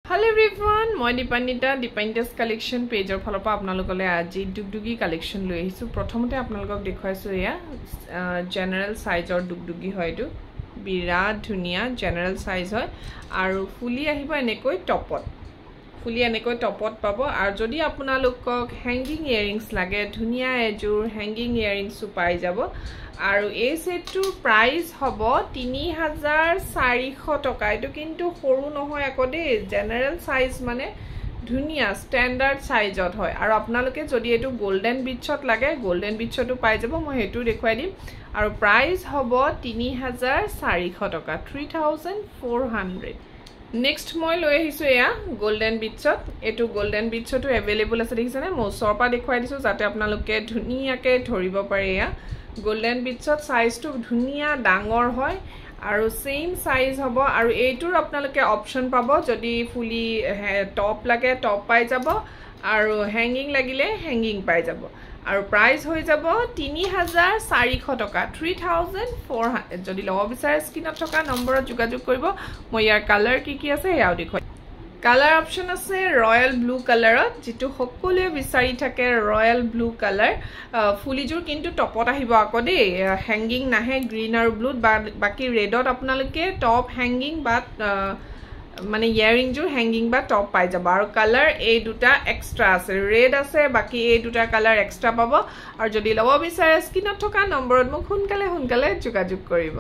Hello everyone, মই Dipanitas collection page ফালৰ পৰা আপোনালোকলৈ আজি দুগদুগী collection লৈ আহিছো প্ৰথমতে আপোনালোকক দেখুৱাইছো এয়া জেনাৰেল সাইজৰ দুগদুগী হয়টো বিৰাট ধুনিয়া জেনাৰেল সাইজ হয় আৰু ফুলি আহিব এনেকৈ টপত পাব আৰু যদি আপোনালোকক হ্যাঙ্গিং ইয়াৰিংস লাগে ধুনিয়া এজোৰ হ্যাঙ্গিং ইয়াৰিংস পাই যাব আৰু এই সেটটোৰ প্ৰাইস হ'ব 3400 টকা এটো কিন্তু সৰু নহয় আকদে জেনাৰেল সাইজ মানে ধুনিয়া স্ট্যান্ডাৰ্ড সাইজত হয় আৰু আপোনালোকে যদি এটো গোল্ডেন বিটছত লাগে গোল্ডেন বিটছটো পাই যাব মই হেতু দেখুৱাই দিম আৰু প্ৰাইস হ'ব 3400 টকা 3400 Next মই লৈ আহিছো এয়া গোল্ডেন বিটছত এটো গোল্ডেন বিটছটো अवेलेबल আছে দেখিছানে মই পৰা দেখুৱাই দিছো যাতে আপোনালোকে ধুনিয়াকে ধৰিব পাৰে এয়া গোল্ডেন বিটছত সাইজটো ধুনিয়া ডাঙৰ হয় আৰু সেম সাইজ হ'ব আৰু এইটোৰ আপোনালোকে অপচন পাব যদি ফুলি টপ লাগে টপ পাই যাব আৰু হ্যাঙ্গিং লাগিলে হ্যাঙ্গিং পাই যাব আৰু প্ৰাইস হৈ যাব 3400 টকা 3400 যদি লব বিচাৰে স্ক্ৰিনত থকা নম্বৰত যোগাযোগ কৰিব মই ইয়াৰ কালাৰ কি আছে হেয়াও দেখুৱাই কালাৰ অপচন আছে ৰয়েল ব্লু কালাৰত যেটো সকলোৱে বিচাৰি থাকে ৰয়েল ব্লু কালাৰ ফুলিজুৰ কিন্তু টপত আহিব আকদে হ্যাঙ্গিং নাহে গ্ৰীন আৰু ব্লু বাকি ৰেডত আপোনালোকে টপ হ্যাঙ্গিং বা মানে ইয়াৰিং জুৰ হ্যাঙ্গিং বা টপ পাই যাব আৰু কালাৰ এই দুটা এক্সট্ৰা আছে ৰেড আছে বাকি এই দুটা কালাৰ এক্সট্ৰা পাব আৰু যদি লব বিচাৰে স্ক্ৰিনত থকা নম্বৰত মোক সোনকালে যোগাযোগ কৰিব